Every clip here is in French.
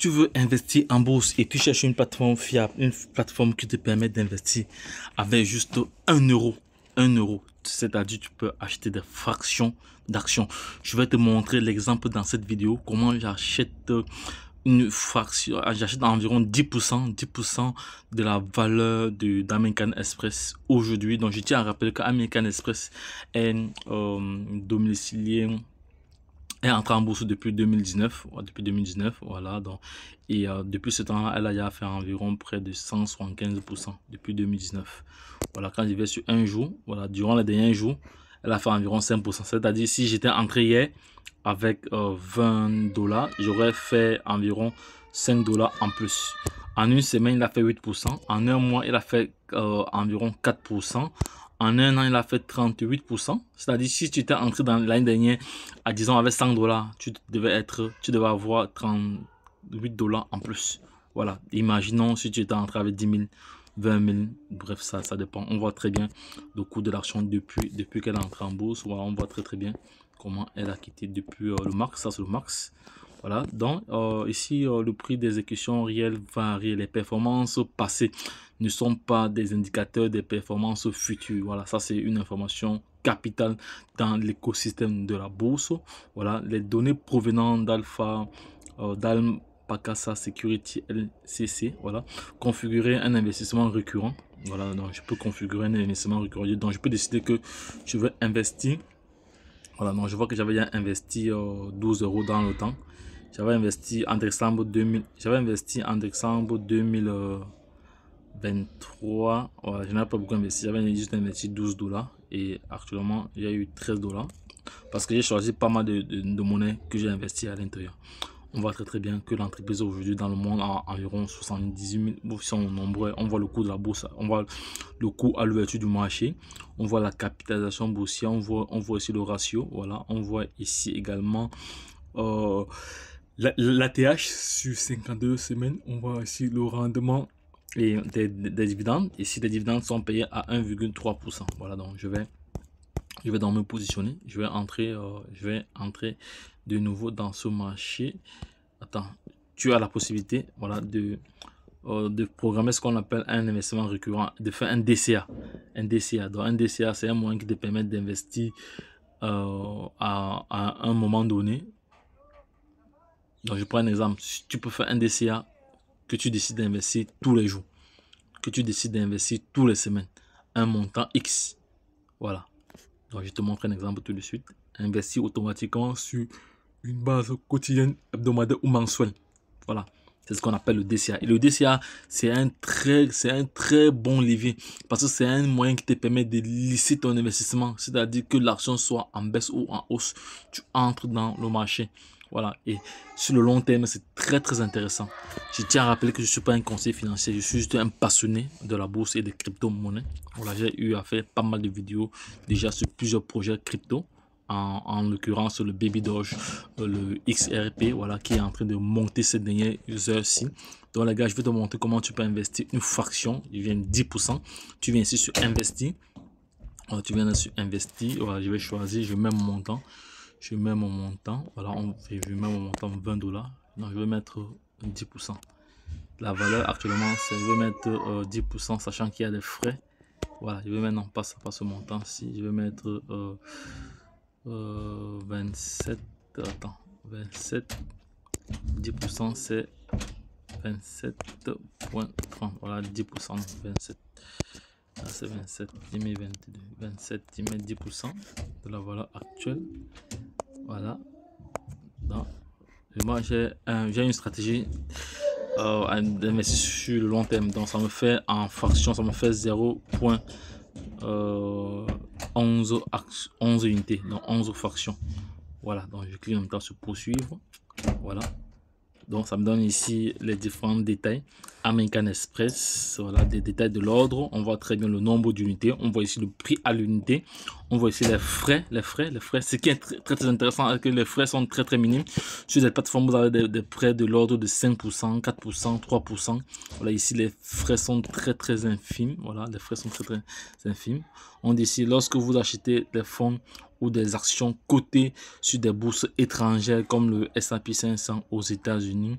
tu veux investir en bourse et tu cherches une plateforme fiable, une plateforme qui te permet d'investir avec juste 1 euro, c'est-à-dire tu peux acheter des fractions d'actions. Je vais te montrer l'exemple dans cette vidéo, comment j'achète une fraction, j'achète environ 10% de la valeur d'American Express aujourd'hui. Donc je tiens à rappeler qu'American Express est domicilié, est entrée en bourse depuis 2019, voilà. Donc, et depuis ce temps, elle a déjà fait environ près de 175% depuis 2019. Voilà, quand je vais sur un jour, voilà, durant les derniers jours, elle a fait environ 5%. C'est-à-dire, si j'étais entré hier avec 20 $, j'aurais fait environ 5 $ en plus. En une semaine, il a fait 8%. En un mois, il a fait environ 4%. En un an, il a fait 38%. C'est-à-dire, si tu étais entré dans l'année dernière, à disons avec 100 $, tu devais avoir 38 $ en plus. Voilà. Imaginons si tu étais entré avec 10 000, 20 000, bref, ça dépend. On voit très bien le coût de l'action depuis qu'elle est entrée en bourse. Voilà, on voit très bien comment elle a quitté depuis le max. Ça, c'est le max. Voilà, donc ici le prix d'exécution réelle varie. Les performances passées ne sont pas des indicateurs des performances futures. Voilà, ça c'est une information capitale dans l'écosystème de la bourse. Voilà, les données provenant d'Alpacasa Security LCC, voilà, configurer un investissement récurrent. Voilà, donc je peux configurer un investissement récurrent. Donc je peux décider que je veux investir. Voilà, donc je vois que j'avais déjà investi 12 € dans le temps. J'avais investi en décembre 2023. Voilà, je n'avais pas beaucoup investi. J'avais juste investi 12 $ et actuellement, il y a eu 13 $ parce que j'ai choisi pas mal de monnaie que j'ai investi à l'intérieur. On voit très bien que l'entreprise aujourd'hui dans le monde a environ 78 000, sont nombreux. On voit le coût de la bourse, on voit le coût à l'ouverture du marché, on voit la capitalisation boursière, on voit aussi le ratio. Voilà, on voit ici également l'ATH sur 52 semaines. On voit ici le rendement et des dividendes. Ici, les dividendes sont payés à 1,3%. Voilà, donc je vais donc me positionner. Je vais entrer de nouveau dans ce marché. Attends, tu as la possibilité, voilà, de programmer ce qu'on appelle un investissement récurrent, de faire un DCA. Donc un DCA, c'est un moyen qui te permet d'investir à un moment donné. Donc je prends un exemple. Tu peux faire un DCA que tu décides d'investir tous les jours, que tu décides d'investir tous les semaines, un montant X. Voilà. Donc je te montre un exemple tout de suite. Investir automatiquement sur une base quotidienne, hebdomadaire ou mensuelle. Voilà. C'est ce qu'on appelle le DCA. Et le DCA, c'est un très bon levier parce que c'est un moyen qui te permet de lisser ton investissement. C'est-à-dire que l'action soit en baisse ou en hausse. Tu entres dans le marché. Voilà. Et sur le long terme, c'est très intéressant. Je tiens à rappeler que je ne suis pas un conseiller financier. Je suis juste un passionné de la bourse et des crypto-monnaies. Voilà, j'ai eu à faire pas mal de vidéos déjà sur plusieurs projets crypto. En l'occurrence le Baby Doge, le XRP, voilà, qui est en train de monter ces dernières heures-ci. Donc les gars, je vais te montrer comment tu peux investir une fraction. Il vient 10%. Tu viens ici sur investir. Voilà, tu viens là sur investir. Voilà, je vais choisir, je mets mon montant. Voilà, je mets mon montant 20 $. Donc je vais mettre 10%. La valeur actuellement, c'est, je vais mettre 10%, sachant qu'il y a des frais. Voilà, je vais maintenant pas ce montant-ci. Je vais mettre 27, attends, 27, 10% c'est 27,30, voilà, 10%, 27, là c'est 27, 22, 27, 10% de la valeur actuelle. Voilà. Donc, moi j'ai une stratégie d'investir sur le long terme, donc ça me fait en fraction, ça me fait 11 unités, donc 11 fractions. Voilà, donc je clique en même temps sur poursuivre. Voilà, donc ça me donne ici les différents détails. American Express, voilà, des détails de l'ordre. On voit très bien le nombre d'unités. On voit ici le prix à l'unité. On voit ici les frais. Ce qui est très intéressant, c'est que les frais sont très minimes. Sur cette plateforme, vous avez des frais de l'ordre de 5%, 4%, 3%. Voilà, ici les frais sont très infimes. Voilà, les frais sont très infimes. On dit ici, lorsque vous achetez des fonds ou des actions cotées sur des bourses étrangères comme le S&P 500 aux États-Unis,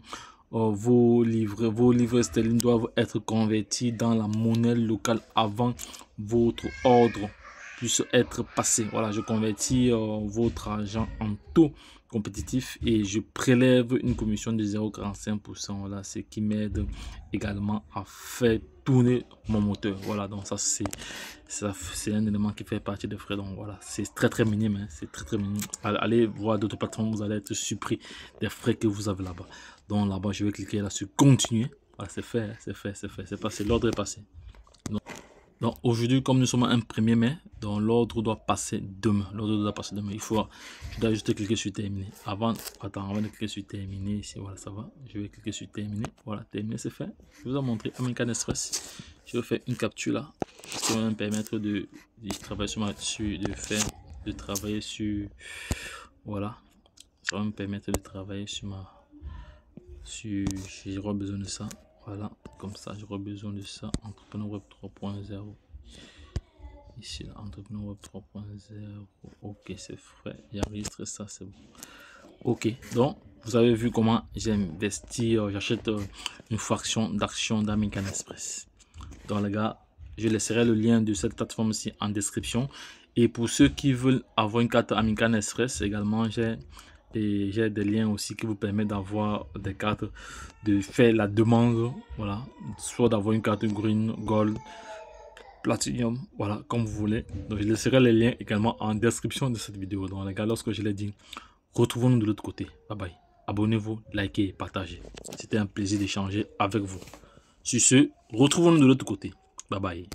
vos livres sterling doivent être convertis dans la monnaie locale avant votre ordre puisse être passé. Voilà, je convertis votre argent en taux compétitif et je prélève une commission de 0,45%. Voilà, ce qui m'aide également à faire tourner mon moteur. Voilà, donc ça c'est un élément qui fait partie des frais. Donc voilà, c'est très minime, hein, c'est très minime. Allez voir d'autres plateformes, vous allez être surpris des frais que vous avez là-bas. Donc là-bas, je vais cliquer là sur continuer. Voilà, c'est fait, c'est passé, l'ordre est passé. Donc aujourd'hui, comme nous sommes un 1er mai, donc l'ordre doit passer demain. L'ordre doit passer demain. Je dois juste cliquer sur terminer. Avant de cliquer sur terminer ici, voilà, ça va. Je vais cliquer sur terminer. Voilà, terminer, c'est fait. Je vous ai montré Amikan Express. Je vais faire une capture là, qui va me permettre de travailler sur voilà. Ça va me permettre de travailler j'aurai besoin de ça. Voilà, comme ça, j'aurai besoin de ça. Entrepreneur Web 3.0. Ici, là, Entrepreneur Web 3.0. Ok, c'est frais. J'enregistre ça, c'est bon. Ok, donc, vous avez vu comment j'investis, j'achète une fraction d'action d'Amican Express. Donc, les gars, je laisserai le lien de cette plateforme-ci en description. Et pour ceux qui veulent avoir une carte Amikan Express, également, j'ai des liens aussi qui vous permettent d'avoir des cartes, de faire la demande, voilà, soit d'avoir une carte green, gold, platinum, voilà, comme vous voulez. Donc je laisserai les liens également en description de cette vidéo. Donc les gars, lorsque je l'ai dit, retrouvons-nous de l'autre côté. Bye bye. Abonnez-vous, likez, partagez. C'était un plaisir d'échanger avec vous. Sur ce, retrouvons-nous de l'autre côté. Bye bye.